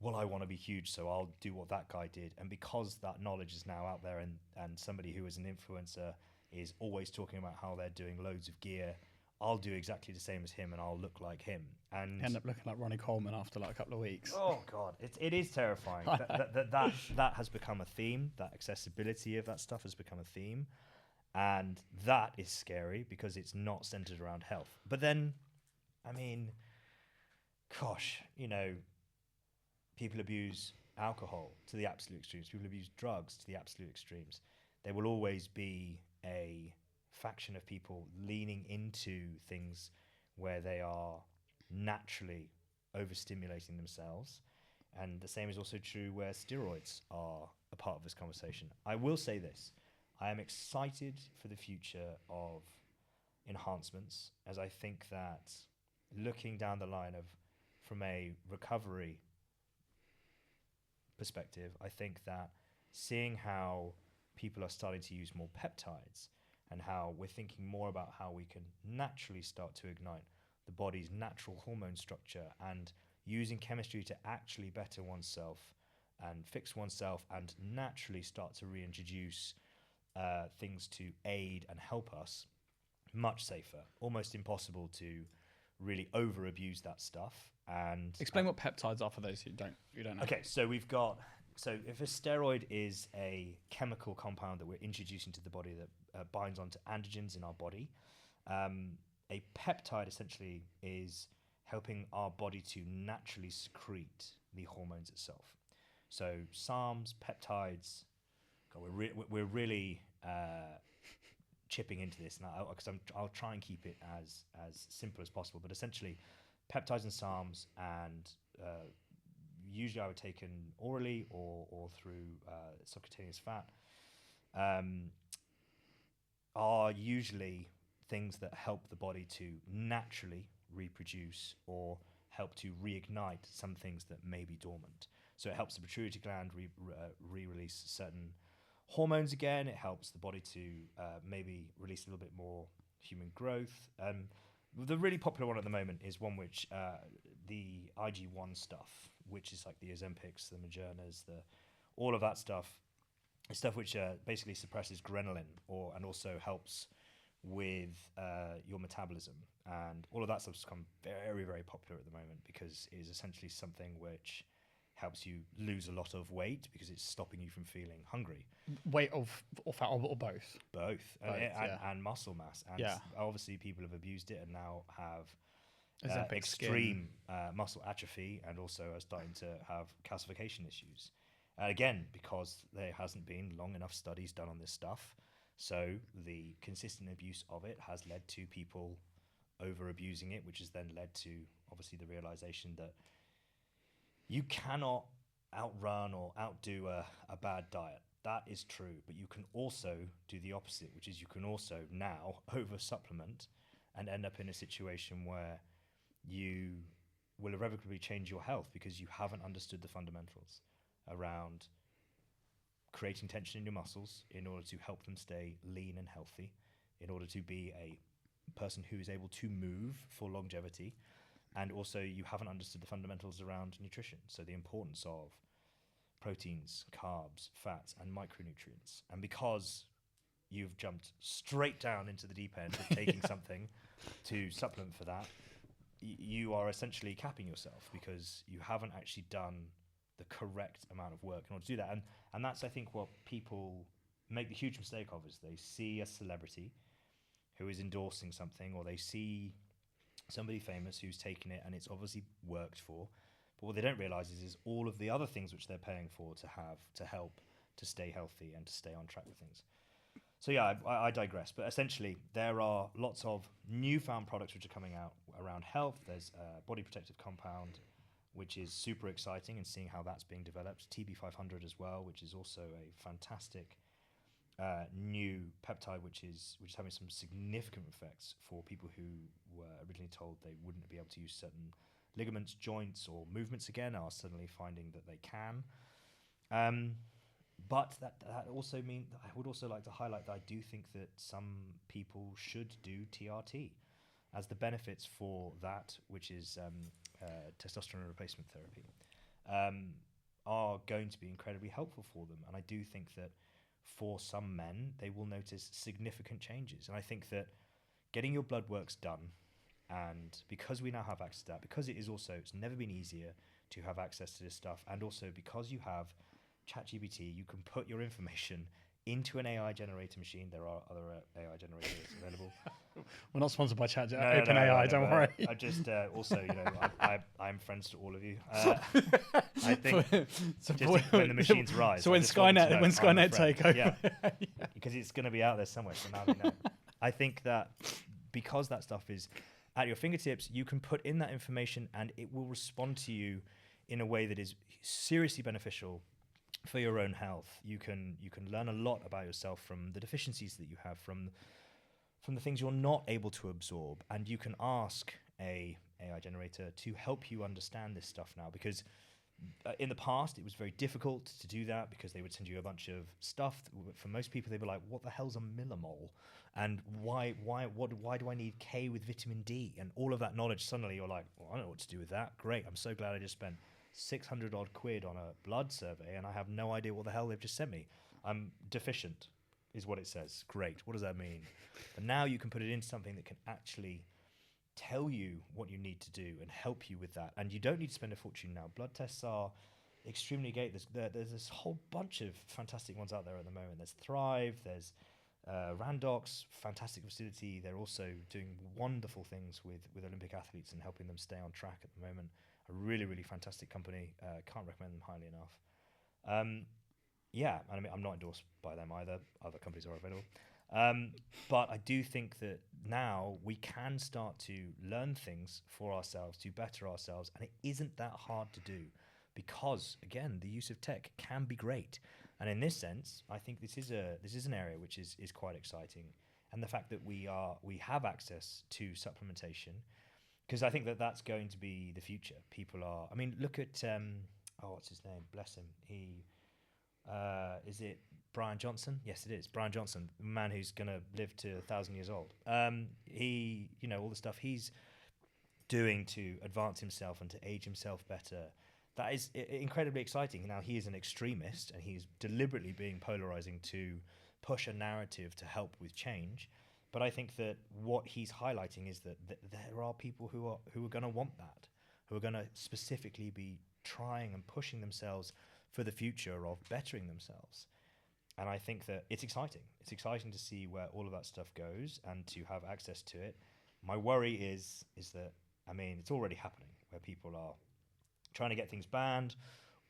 well, I want to be huge, so I'll do what that guy did. And because that knowledge is now out there, and somebody who is an influencer is always talking about how they're doing loads of gear, I'll do exactly the same as him, and I'll look like him. And end up looking like Ronnie Coleman after like a couple of weeks. Oh God, it is terrifying. that has become a theme. That accessibility of that stuff has become a theme, and that is scary because it's not centered around health. But then, I mean, gosh, people abuse alcohol to the absolute extremes. People abuse drugs to the absolute extremes. There will always be a faction of people leaning into things where they are naturally overstimulating themselves. And the same is also true where steroids are a part of this conversation. I will say this. I am excited for the future of enhancements, as I think that looking down the line from a recovery perspective, I think that seeing how people are starting to use more peptides, and how we're thinking more about how we can naturally start to ignite the body's natural hormone structure, and using chemistry to actually better oneself and fix oneself, and naturally start to reintroduce things to aid and help us, much safer. Almost impossible to really over abuse that stuff. And explain what peptides are for those who don't know. Okay, so if a steroid is a chemical compound that we're introducing to the body that binds onto androgens in our body, a peptide essentially is helping our body to naturally secrete the hormones itself. So SARMs, peptides, God, we're really chipping into this now, because I'll try and keep it as simple as possible. But essentially, peptides and SARMs, and usually I would take them orally or through subcutaneous fat, are usually things that help the body to naturally reproduce or help to reignite some things that may be dormant. So it helps the pituitary gland re-release certain hormones again. It helps the body to maybe release a little bit more human growth. The really popular one at the moment is one which the IG1 stuff, which is like the Ozempics, the Modernas, all of that stuff which basically suppresses ghrelin and also helps with your metabolism. And all of that stuff's become very, very popular at the moment, because it is essentially something which helps you lose a lot of weight because it's stopping you from feeling hungry. Weight or fat, or both? Both. Yeah. And muscle mass. And yeah. Obviously people have abused it and now have Ozempic extreme muscle atrophy, and also are starting to have calcification issues. Again, because there hasn't been long enough studies done on this stuff. So the consistent abuse of it has led to people over abusing it, which has then led to obviously the realization that you cannot outrun or outdo a bad diet. That is true, but you can also do the opposite, which is you can also now over supplement and end up in a situation where you will irrevocably change your health because you haven't understood the fundamentals around creating tension in your muscles in order to help them stay lean and healthy, in order to be a person who is able to move for longevity. And also you haven't understood the fundamentals around nutrition. So the importance of proteins, carbs, fats, and micronutrients. And because you've jumped straight down into the deep end of taking something to supplement for that, you are essentially capping yourself because you haven't actually done the correct amount of work in order to do that. And that's, I think, what people make the huge mistake of, is they see a celebrity who is endorsing something, or they see somebody famous who's taken it and it's obviously worked for. But what they don't realize is all of the other things which they're paying for to have to help to stay healthy and to stay on track with things. So yeah, I digress. But essentially, there are lots of newfound products which are coming out around health. There's a body protective compound, which is super exciting, and seeing how that's being developed. TB500 as well, which is also a fantastic new peptide, which is having some significant effects for people who were originally told they wouldn't be able to use certain ligaments, joints, or movements again, are suddenly finding that they can. But that also means, I would also like to highlight that I do think that some people should do TRT, as the benefits for that, which is testosterone replacement therapy, are going to be incredibly helpful for them. And I do think that for some men, they will notice significant changes. And I think that getting your blood works done, and because we now have access to that, because it's never been easier to have access to this stuff, and also because you have ChatGPT, you can put your information into an AI generator machine. There are other AI generators available. We're not sponsored by Chat. No, OpenAI, don't worry. I just also, I'm friends to all of you. I think when the machines rise. So when Skynet take over, yeah, because it's going to be out there somewhere. So now we know. I think that because that stuff is at your fingertips, you can put in that information and it will respond to you in a way that is seriously beneficial for your own health. You can learn a lot about yourself from the deficiencies that you have, from the things you're not able to absorb, and you can ask a AI generator to help you understand this stuff now, because in the past it was very difficult to do that, because they would send you a bunch of stuff for most people. They'd be like, what the hell's a millimole, and why do I need K with vitamin D, and all of that knowledge. Suddenly you're like, well, I don't know what to do with that. Great, I'm so glad I just spent 600 odd quid on a blood survey and I have no idea what the hell they've just sent me. I'm deficient is what it says. Great. What does that mean? But now you can put it into something that can actually tell you what you need to do and help you with that. And you don't need to spend a fortune now. Blood tests are extremely great. There's this whole bunch of fantastic ones out there at the moment. There's Thrive, there's Randox, fantastic facility. They're also doing wonderful things with Olympic athletes and helping them stay on track at the moment. A really, really fantastic company. Can't recommend them highly enough. Yeah, I mean, I'm not endorsed by them either. Other companies are available. But I do think that now we can start to learn things for ourselves, to better ourselves, and it isn't that hard to do, because again, the use of tech can be great. And in this sense, I think this is an area which is quite exciting, and the fact that we have access to supplementation, because I think that that's going to be the future. People are. I mean, look at what's his name? Bless him. Is it Brian Johnson? Yes, it is Brian Johnson, the man who's going to live to 1,000 years old. He, all the stuff he's doing to advance himself and to age himself better. That is incredibly exciting. Now, he is an extremist, and he's deliberately being polarizing to push a narrative to help with change. But I think that what he's highlighting is that there are people who are going to want that, who are going to specifically be trying and pushing themselves for the future of bettering themselves. And I think that it's exciting. It's exciting to see where all of that stuff goes and to have access to it. My worry is that, I mean, it's already happening, where people are trying to get things banned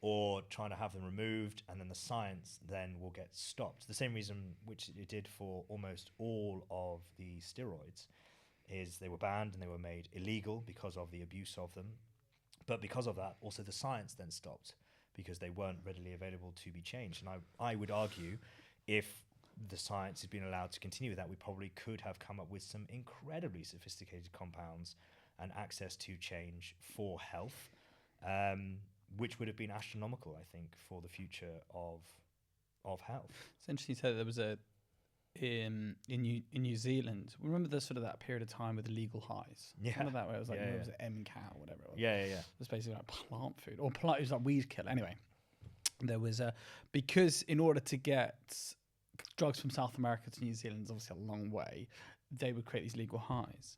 or trying to have them removed, and then the science then will get stopped. The same reason which it did for almost all of the steroids, is they were banned and they were made illegal because of the abuse of them. But because of that, also the science then stopped, because they weren't readily available to be changed. And I would argue, if the science had been allowed to continue with that, we probably could have come up with some incredibly sophisticated compounds and access to change for health, which would have been astronomical, I think, for the future of health. It's interesting you said there was in New Zealand. Remember the sort of that period of time with the legal highs? Yeah. Remember that where it was like Yeah, it was MCAT or whatever it was. Yeah. It was basically like plant food or it was like weed killer. Anyway, there was because in order to get drugs from South America to New Zealand is obviously a long way, they would create these legal highs,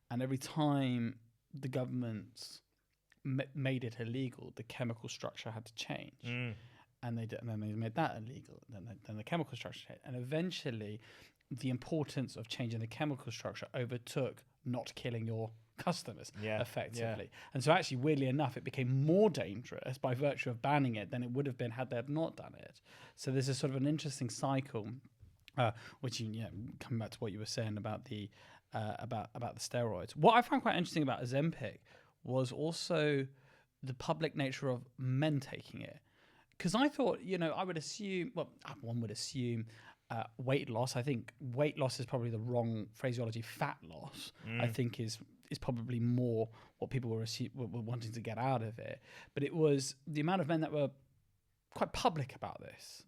and every time the government made it illegal, the chemical structure had to change. And they did, and then they made that illegal. Then the chemical structure changed, and eventually, the importance of changing the chemical structure overtook not killing your customers effectively. And so, actually, weirdly enough, it became more dangerous by virtue of banning it than it would have been had they had not done it. So there's a sort of an interesting cycle, which coming back to what you were saying about the steroids. What I found quite interesting about Ozempic was also the public nature of men taking it. Because I thought, I would assume, one would assume weight loss. I think weight loss is probably the wrong phraseology. Fat loss, I think, is probably more what people were wanting to get out of it. But it was the amount of men that were quite public about this.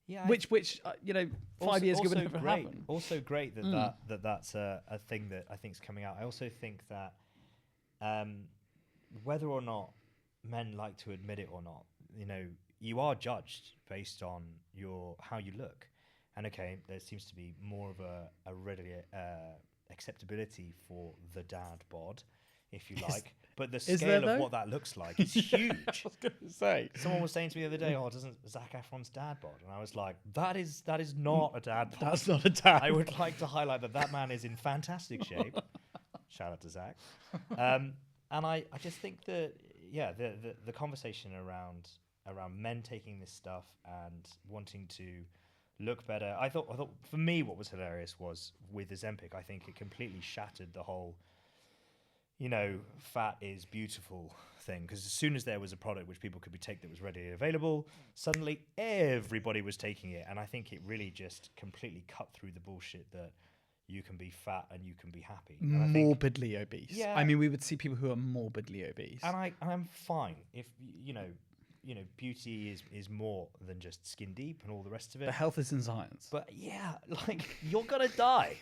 Yeah, which 5 years ago would never happen. Also great that's a thing that I think is coming out. I also think that whether or not men like to admit it or not, you are judged based on how you look. And okay, there seems to be more of a readily acceptability for the dad bod, if you like. But the scale of what that looks like is huge. I was going to say. Someone was saying to me the other day, doesn't Zac Efron's dad bod? And I was like, that is not a dad bod. That's not a dad I would like to highlight that man is in fantastic shape. Shout out to Zac. And I just think that, the conversation around men taking this stuff and wanting to look better. I thought for me what was hilarious was with Ozempic, I think it completely shattered the whole, fat is beautiful thing. Because as soon as there was a product which people could take that was readily available, suddenly everybody was taking it. And I think it really just completely cut through the bullshit that you can be fat and you can be happy. And morbidly obese. Yeah. I mean, we would see people who are morbidly obese. And I'm fine if, beauty is more than just skin deep and all the rest of it. But health is in science. But you're going to die.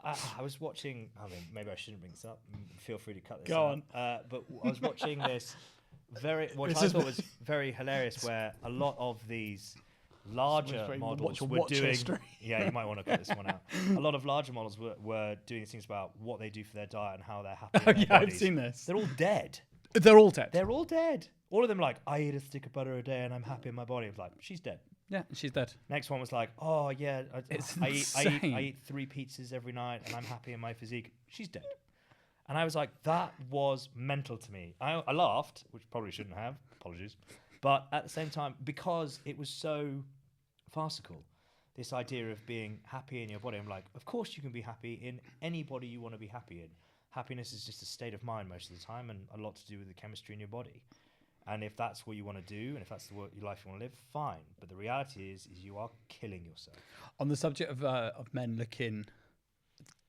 I was watching, maybe I shouldn't bring this up. Feel free to cut this out. Go on. But I was watching this I thought was very hilarious, where a lot of these larger models were doing... Yeah, you might want to cut this one out. A lot of larger models were doing things about what they do for their diet and how they're happy in their bodies. I've seen this. They're all dead. They're all dead. They're all dead. All of them like, I eat a stick of butter a day and I'm happy in my body. I was like, she's dead. Yeah, she's dead. Next one was like, oh yeah, I eat 3 pizzas every night and I'm happy in my physique. She's dead. And I was like, that was mental to me. I laughed, which probably shouldn't have. Apologies. But at the same time, because it was so farcical, this idea of being happy in your body. I'm like, of course you can be happy in any body you want to be happy in. Happiness is just a state of mind most of the time, and a lot to do with the chemistry in your body. And if that's what you want to do, and if that's your life you want to live, fine. But the reality is you are killing yourself. On the subject of men looking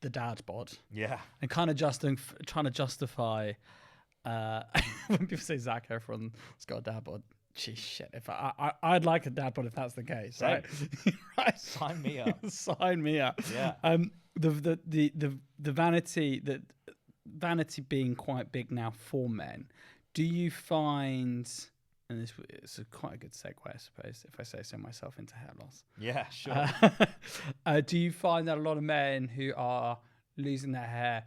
the dad bod, and kind of trying to justify when people say Zac Efron's got a dad bod. Geez, shit! If I'd like a dad bod if that's the case, right? Right. Sign me up. Sign me up. Yeah. The vanity being quite big now for men. Do you find, and this is quite a good segue, I suppose, if I say so myself, into hair loss? Yeah, sure. Do you find that a lot of men who are losing their hair,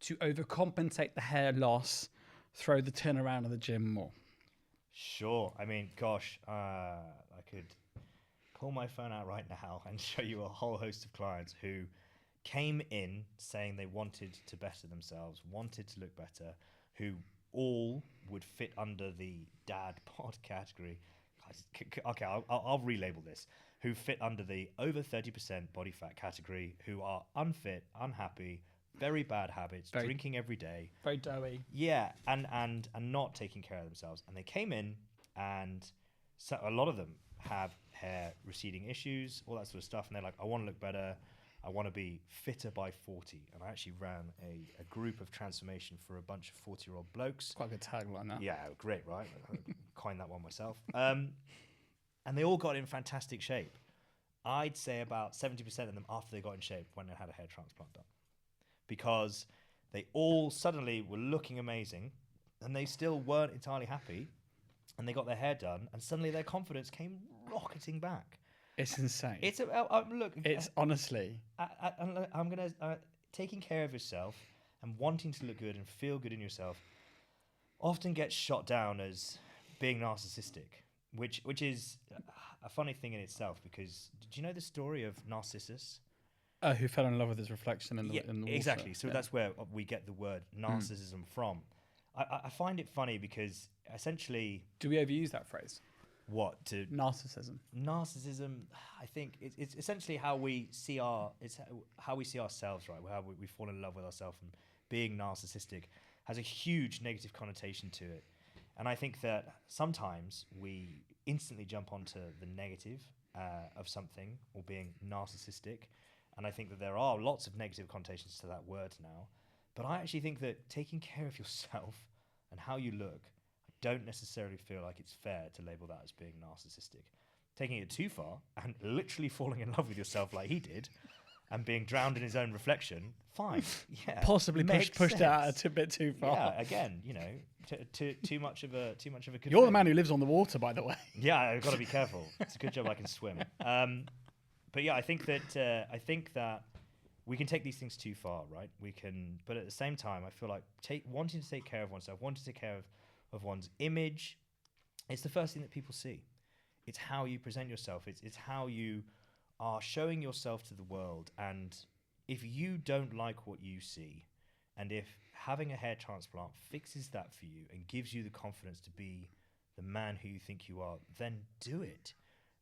to overcompensate the hair loss, throw the turnaround of the gym more? Sure. I mean, gosh, I could pull my phone out right now and show you a whole host of clients who came in saying they wanted to better themselves, wanted to look better, who all would fit under the dad bod category. Okay, I'll relabel this. Who fit under the over 30% body fat category, who are unfit, unhappy, very bad habits, drinking every day. Very doughy. Yeah, and not taking care of themselves. And they came in, and so a lot of them have hair receding issues, all that sort of stuff. And they're like, I want to look better. I want to be fitter by 40. And I actually ran a group of transformation for a bunch of 40-year-old blokes. Quite a good tagline, that. Yeah, great, right? I coined that one myself. And they all got in fantastic shape. I'd say about 70% of them, after they got in shape, went and had a hair transplant done. Because they all suddenly were looking amazing, and they still weren't entirely happy, and they got their hair done, and suddenly their confidence came rocketing back. It's insane. It's look. It's honestly. I'm gonna taking care of yourself and wanting to look good and feel good in yourself often gets shot down as being narcissistic, which is a funny thing in itself. Because did you know the story of Narcissus? Who fell in love with his reflection in the water. Exactly. So that's where we get the word narcissism from. I find it funny because essentially, do we overuse that phrase? What to narcissism? Narcissism, I think it's essentially how we see how we see ourselves, right? How we fall in love with ourselves, and being narcissistic has a huge negative connotation to it. And I think that sometimes we instantly jump onto the negative of something or being narcissistic. And I think that there are lots of negative connotations to that word now. But I actually think that taking care of yourself and how you look, I don't necessarily feel like it's fair to label that as being narcissistic. Taking it too far and literally falling in love with yourself like he did and being drowned in his own reflection, fine. Yeah. Possibly pushed it out a bit too far. Yeah, again, you know, too much of a good You're thing. the man who lives on the water, by the way. Yeah, I've got to be careful. It's a good job I can swim. But yeah, I think that we can take these things too far, right? We can, but at the same time, I feel like wanting to take care of oneself, wanting to take care of one's image, it's the first thing that people see. It's how you present yourself. It's how you are showing yourself to the world. And if you don't like what you see, and if having a hair transplant fixes that for you and gives you the confidence to be the man who you think you are, then do it.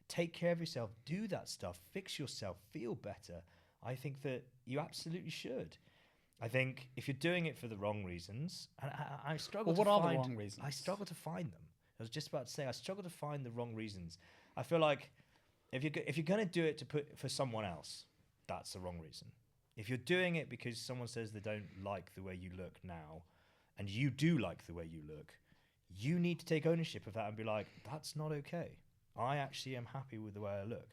Take care of yourself, do that stuff, fix yourself, feel better. I think that you absolutely should. I think if you're doing it for the wrong reasons, and I struggle to find... What are the wrong reasons? I struggle to find them. I was just about to say, I struggle to find the wrong reasons. I feel like if you're going to do it to put for someone else, that's the wrong reason. If you're doing it because someone says they don't like the way you look now, and you do like the way you look, you need to take ownership of that and be like, that's not okay. I actually am happy with the way I look.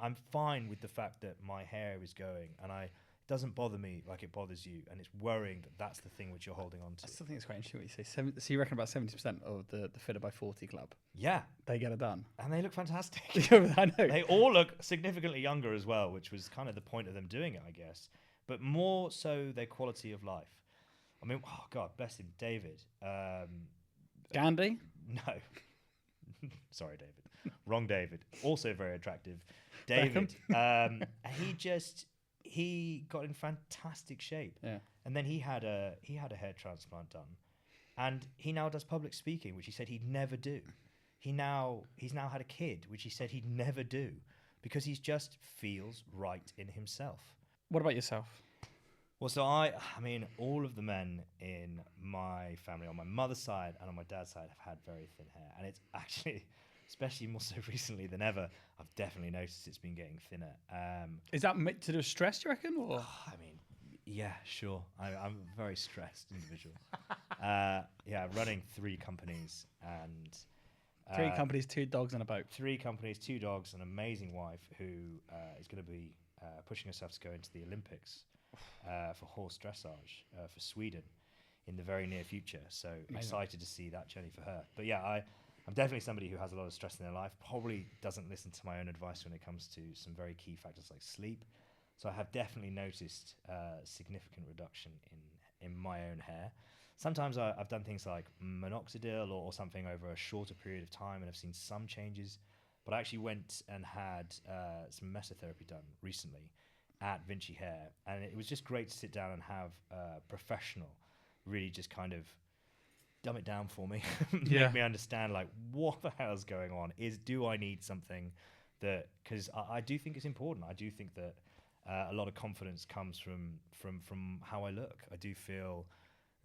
I'm fine with the fact that my hair is going, and it doesn't bother me like it bothers you, and it's worrying that that's the thing which you're holding on to. I still think it's quite interesting what you say. So you reckon about 70% of the Fitter by 40 club? Yeah. They get it done. And they look fantastic. I know. They all look significantly younger as well, which was kind of the point of them doing it, I guess. But more so their quality of life. I mean, oh God, bless him, David. Gandhi? No. Sorry, David. Wrong David. Also very attractive. David. He got in fantastic shape. Yeah. And then he had a hair transplant done. And he now does public speaking, which he said he'd never do. He's now had a kid, which he said he'd never do, because he just feels right in himself. What about yourself? Well, so I mean, all of the men in my family, on my mother's side and on my dad's side, have had very thin hair. And it's actually, especially more so recently than ever, I've definitely noticed it's been getting thinner. Is that to do with stress, do you reckon? Or? I mean, yeah, sure. I'm a very stressed individual. Running 3 companies and... 3 companies, 2 dogs and a boat. 3 companies, 2 dogs, an amazing wife who is going to be pushing herself to go into the Olympics for horse dressage for Sweden in the very near future. So excited to see that journey for her. But yeah, I'm definitely somebody who has a lot of stress in their life, probably doesn't listen to my own advice when it comes to some very key factors like sleep. So I have definitely noticed significant reduction in my own hair. Sometimes I've done things like minoxidil or something over a shorter period of time, and I've seen some changes. But I actually went and had some mesotherapy done recently at Vinci Hair, and it was just great to sit down and have a professional really just kind of dumb it down for me, make me understand like what the hell is going on. Do I need something that, because I do think it's important. I do think that A lot of confidence comes from how I look. I do feel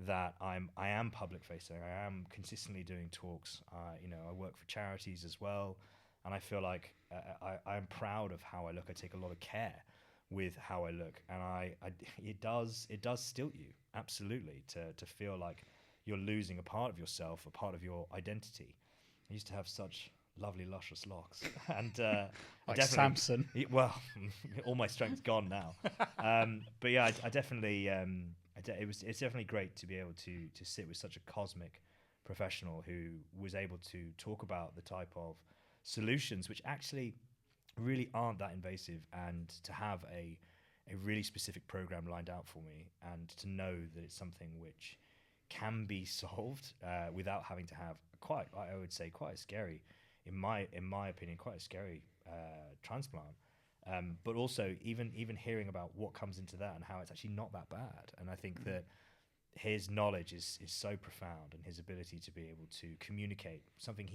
that I am public facing. I am consistently doing talks. I work for charities as well, and I feel like I am proud of how I look. I take a lot of care with how I look, and it does stilt you, absolutely, to feel like you're losing a part of yourself, a part of your identity. I used to have such lovely, luscious locks, and like Samson. Well, all my strength's gone now. But yeah, I definitely. It's definitely great to be able to sit with such a cosmic professional who was able to talk about the type of solutions which actually really aren't that invasive, and to have a really specific program lined out for me, and to know that it's something which can be solved without having to have I would say quite a scary, in my opinion, quite a scary transplant. But also even hearing about what comes into that and how it's actually not that bad. And I think that his knowledge is so profound, and his ability to be able to communicate something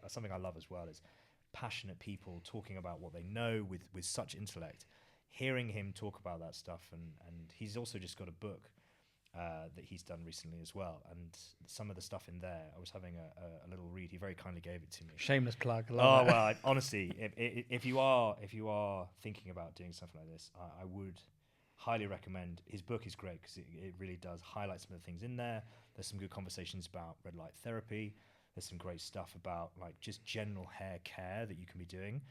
something I love as well is passionate people talking about what they know with such intellect. Hearing him talk about that stuff, and he's also just got a book that he's done recently as well, and some of the stuff in there, I was having a little read. He very kindly gave it to me. Shameless plug. Well, honestly, if you are thinking about doing something like this, I would highly recommend. His book is great because it really does highlight some of the things in there. There's some good conversations about red light therapy. There's some great stuff about like just general hair care that you can be doing.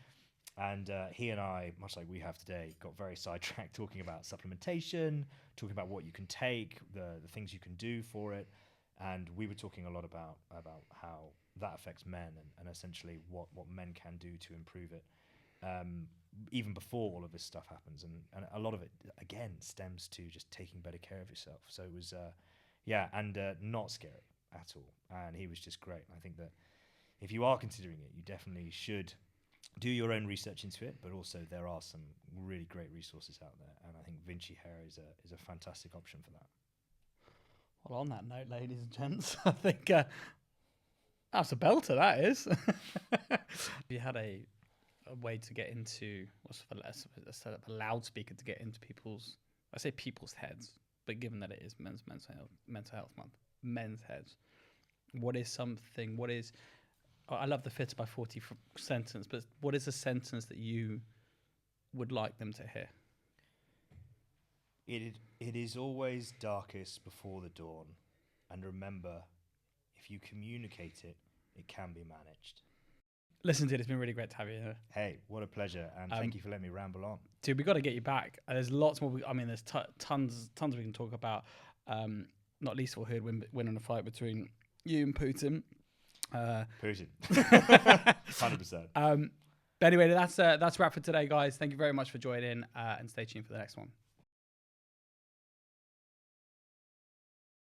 And he and I, much like we have today, got very sidetracked talking about supplementation, talking about what you can take, the things you can do for it. And we were talking a lot about how that affects men, and essentially what men can do to improve it, even before all of this stuff happens. And a lot of it, again, stems to just taking better care of yourself. So it was, not scary at all. And he was just great. I think that if you are considering it, you definitely should do your own research into it, but also there are some really great resources out there, and I think Vinci hair is a fantastic option for that. Well, on that note, ladies and gents, I think that's a belter. That is. You had a way to get into a set up a loudspeaker to get into people's heads, but given that it is mental health month, men's heads. I love the 50 by 40 sentence, but what is a sentence that you would like them to hear? It is always darkest before the dawn, and remember, if you communicate it, it can be managed. Listen, dude, it's been really great to have you here. Hey, what a pleasure, and thank you for letting me ramble on. Dude, we got to get you back. There's lots more. There's tons we can talk about. Not least for who winning a fight between you and Putin. Putin. 100%. But anyway, that's a wrap for today, guys. Thank you very much for joining, and stay tuned for the next one.